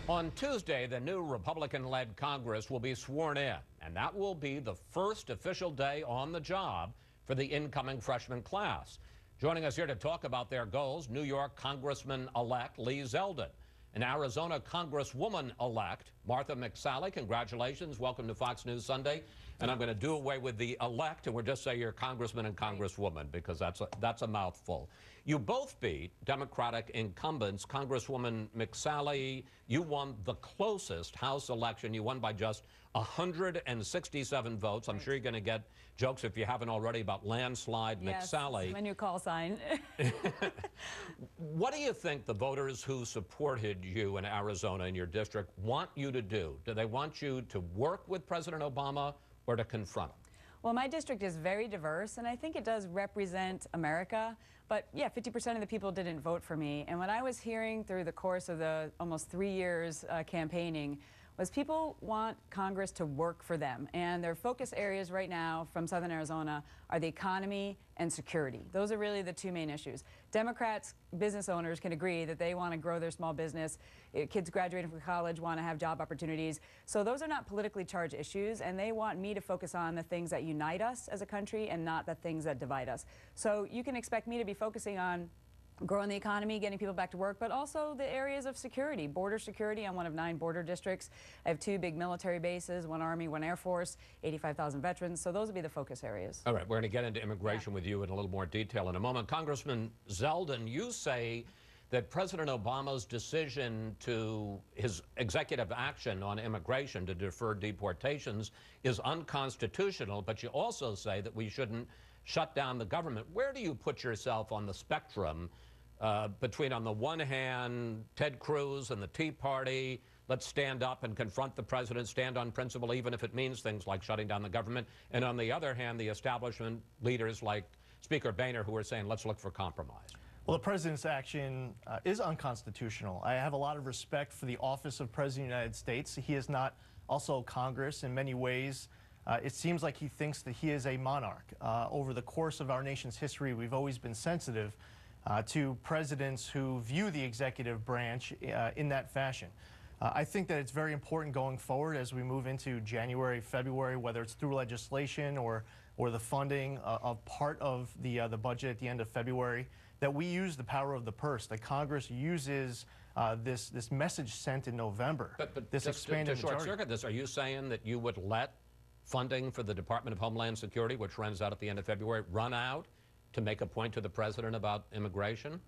On Tuesday, the new Republican-led Congress will be sworn in, and that will be the first official day on the job for the incoming freshman class. Joining us here to talk about their goals, New York Congressman-elect Lee Zeldin, and Arizona Congresswoman-elect Martha McSally. Congratulations. Welcome to Fox News Sunday. And I'm going to do away with the elect, and we'll just say you're Congressman and Congresswoman, because that's a mouthful. You both beat Democratic incumbents. Congresswoman McSally, you won the closest House election. You won by just 167 votes. I'm sure you're going to get jokes, if you haven't already, about landslide McSally. Yes, my new call sign. What do you think the voters who supported you in Arizona in your district want you to do? Do they want you to work with President Obama or to confront him? Well, my district is very diverse, and I think it does represent America. But yeah, 50% of the people didn't vote for me. And what I was hearing through the course of the almost 3 years campaigning was people want Congress to work for them. And their focus areas right now from Southern Arizona are the economy and security. Those are really the two main issues. Democrats, business owners can agree that they want to grow their small business. Kids graduating from college want to have job opportunities. So those are not politically charged issues, and they want me to focus on the things that unite us as a country and not the things that divide us. So you can expect me to be focusing on growing the economy, getting people back to work, but also the areas of security. Border security. I'm one of 9 border districts. I have 2 big military bases, 1 Army, 1 Air Force, 85,000 veterans. So those would be the focus areas. All right, we're going to get into immigration with you in a little more detail in a moment. Congressman Zeldin, you say that President Obama's decision to his executive action on immigration to defer deportations is unconstitutional, but you also say that we shouldn't shut down the government. Where do you put yourself on the spectrum between, on the one hand, Ted Cruz and the Tea Party, let's stand up and confront the president, stand on principle, even if it means things like shutting down the government, and on the other hand, the establishment leaders like Speaker Boehner, who are saying, let's look for compromise? Well, the president's action is unconstitutional. I have a lot of respect for the office of President of the United States. He is not also Congress in many ways. It seems like he thinks that he is a monarch. Over the course of our nation's history, we've always been sensitive to presidents who view the executive branch in that fashion. I think that it's very important going forward as we move into January, February, whether it's through legislation or the funding of part of the budget at the end of February, that we use the power of the purse, that Congress uses this message sent in November. But this just expanded to short majority. circuit this, are you saying that you would let funding for the Department of Homeland Security, which runs out at the end of February, run out to make a point to the president about immigration?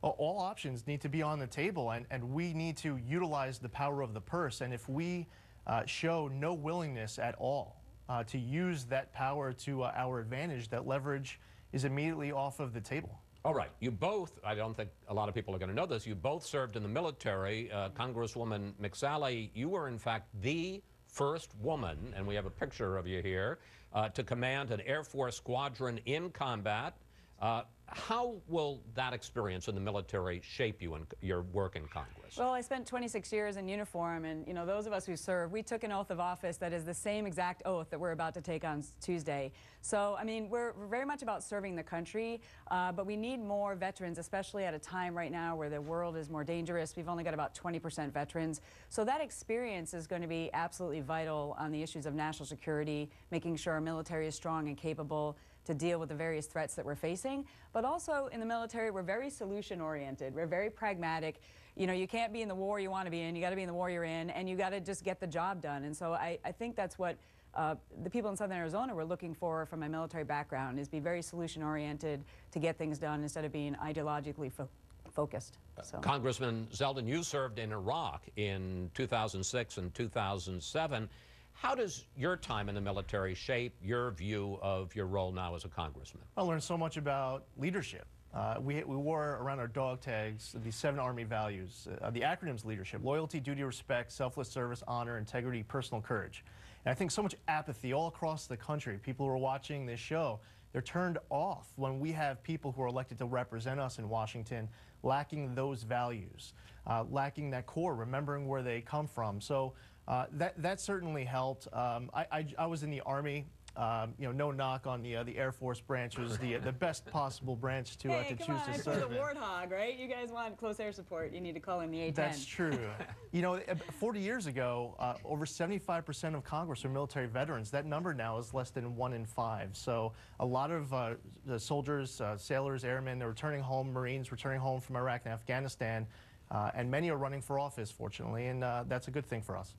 Well, all options need to be on the table, and we need to utilize the power of the purse. And if we show no willingness at all to use that power to our advantage, that leverage is immediately off of the table. All right. You both, I don't think a lot of people are going to know this, you both served in the military. Congresswoman McSally, you were in fact the first woman, and we have a picture of you here, to command an Air Force squadron in combat. How will that experience in the military shape you in your work in Congress? Well, I spent 26 years in uniform, and you know, those of us who serve, we took an oath of office that is the same exact oath that we're about to take on Tuesday. So, I mean, we're very much about serving the country, but we need more veterans, especially at a time right now where the world is more dangerous. We've only got about 20% veterans. So that experience is going to be absolutely vital on the issues of national security, making sure our military is strong and capable to deal with the various threats that we're facing. But also in the military, we're very solution-oriented. We're very pragmatic. You know, you can't be in the war you want to be in. You got to be in the war you're in, and you got to just get the job done. And so I think that's what the people in Southern Arizona were looking for from my military background, is be very solution-oriented to get things done instead of being ideologically focused. So. Congressman Zeldin, you served in Iraq in 2006 and 2007. How does your time in the military shape your view of your role now as a congressman? I learned so much about leadership. We wore around our dog tags the 7 Army values, the acronyms leadership: loyalty, duty, respect, selfless service, honor, integrity, personal courage. And I think so much apathy all across the country. People who are watching this show, they're turned off when we have people who are elected to represent us in Washington lacking those values, lacking that core, remembering where they come from. So that certainly helped. I was in the Army no knock on the Air Force branch, was the best possible branch to Hey, to come choose on, to I flew serve the in. Warthog, right? You guys want close air support. You need to call in the A-10. That's true. 40 years ago, over 75% of Congress were military veterans. That number now is less than 1 in 5. So a lot of the soldiers, sailors, airmen, they're returning home, Marines returning home from Iraq and Afghanistan, and many are running for office, fortunately, and that's a good thing for us.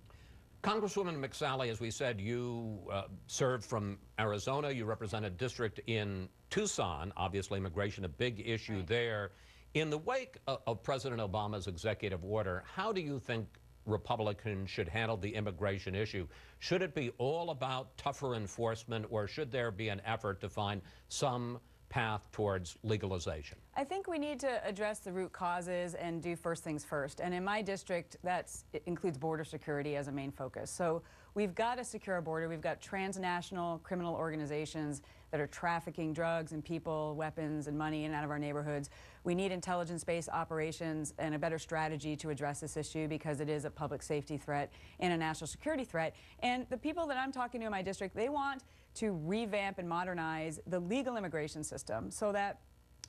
Congresswoman McSally, as we said, you served from Arizona. You represent a district in Tucson. Obviously, immigration, a big issue there. In the wake of President Obama's executive order, how do you think Republicans should handle the immigration issue? Should it be all about tougher enforcement, or should there be an effort to find some path towards legalization? I think we need to address the root causes and do first things first. And in my district, it includes border security as a main focus. So we've got to secure our border. We've got transnational criminal organizations that are trafficking drugs and people, weapons and money in and out of our neighborhoods. We need intelligence-based operations and a better strategy to address this issue, because it is a public safety threat and a national security threat. And the people that I'm talking to in my district, they want to revamp and modernize the legal immigration system so that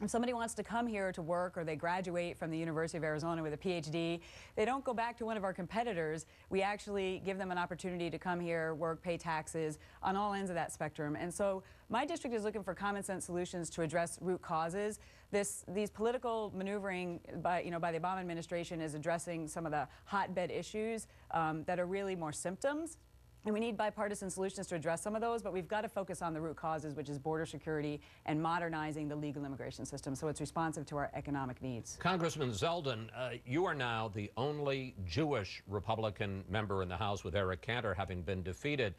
if somebody wants to come here to work, or they graduate from the University of Arizona with a PhD, they don't go back to one of our competitors. We actually give them an opportunity to come here, work, pay taxes on all ends of that spectrum. And so my district is looking for common sense solutions to address root causes. These political maneuvering by the Obama administration is addressing some of the hotbed issues that are really more symptoms. And we need bipartisan solutions to address some of those, but we've got to focus on the root causes, which is border security and modernizing the legal immigration system so it's responsive to our economic needs. Congressman Zeldin, you are now the only Jewish Republican member in the House, with Eric Cantor having been defeated.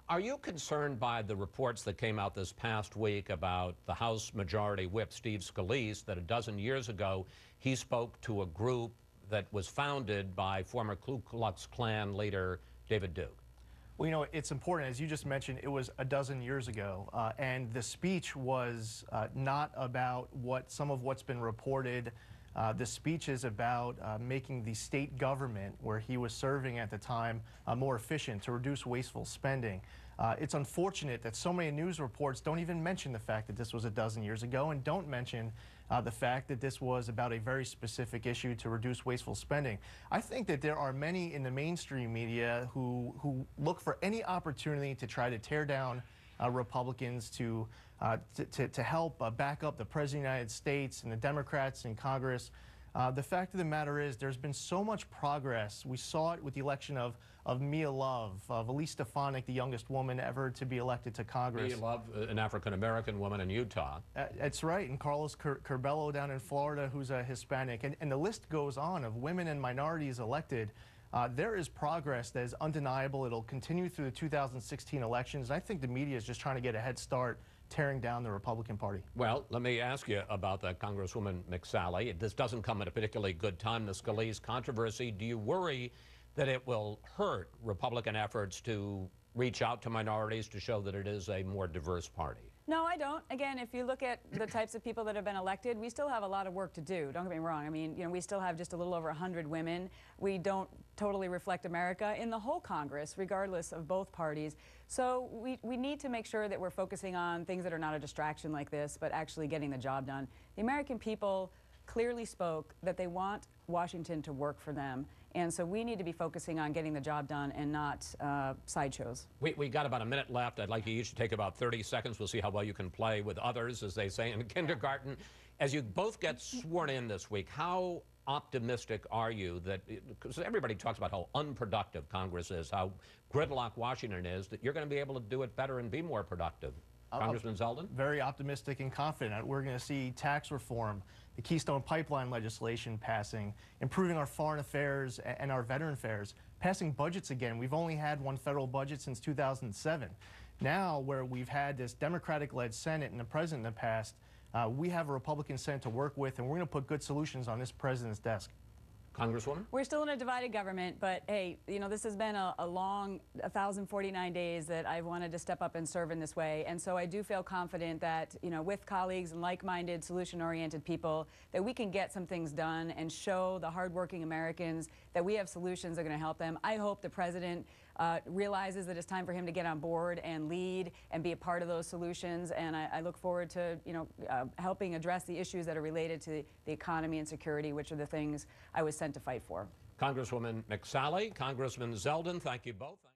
Are you concerned by the reports that came out this past week about the House Majority Whip, Steve Scalise, that a dozen years ago he spoke to a group that was founded by former Ku Klux Klan leader David Duke? Well, it's important, as you just mentioned, it was a dozen years ago, and the speech was not about some of what's been reported. The speech is about making the state government, where he was serving at the time, more efficient, to reduce wasteful spending. It's unfortunate that so many news reports don't even mention the fact that this was a dozen years ago, and don't mention the fact that this was about a very specific issue to reduce wasteful spending. I think that there are many in the mainstream media who look for any opportunity to try to tear down Republicans, to help back up the President of the United States and the Democrats in Congress. The fact of the matter is, there's been so much progress. We saw it with the election of Mia Love, of Elise Stefanik, the youngest woman ever to be elected to Congress. Mia Love, an African-American woman in Utah. That's right, and Carlos Curbelo down in Florida, who's a Hispanic. And the list goes on of women and minorities elected. There is progress that is undeniable. It'll continue through the 2016 elections. I think the media is just trying to get a head start tearing down the Republican Party. Well, let me ask you about that, Congresswoman McSally. This doesn't come at a particularly good time, the Scalise controversy. Do you worry that it will hurt Republican efforts to reach out to minorities to show that it is a more diverse party? No, I don't. Again, if you look at the types of people that have been elected, we still have a lot of work to do. Don't get me wrong. I mean, we still have just a little over 100 women. We don't totally reflect America in the whole Congress, regardless of both parties. So we need to make sure that we're focusing on things that are not a distraction like this, but actually getting the job done. The American people clearly spoke that they want Washington to work for them. And so we need to be focusing on getting the job done and not sideshows. We got about a minute left. I'd like you each to take about 30 seconds. We'll see how well you can play with others, as they say in kindergarten. As you both get sworn in this week, how optimistic are you that, because everybody talks about how unproductive Congress is, how gridlock Washington is, that you're going to be able to do it better and be more productive? Congressman Zeldin? Very optimistic and confident. We're going to see tax reform, the Keystone Pipeline legislation passing, improving our foreign affairs and our veteran affairs, passing budgets again. We've only had one federal budget since 2007. Now, where we've had this Democratic-led Senate and the president in the past, we have a Republican Senate to work with, and we're going to put good solutions on this president's desk. Congresswoman? We're still in a divided government, but hey, this has been a long 1,049 days that I've wanted to step up and serve in this way. And so I do feel confident that, with colleagues and like-minded, solution-oriented people, that we can get some things done and show the hardworking Americans that we have solutions that are going to help them. I hope the president realizes that it's time for him to get on board and lead and be a part of those solutions. And I look forward to, helping address the issues that are related to the economy and security, which are the things I was sent to fight for. Congresswoman McSally, Congressman Zeldin, thank you both.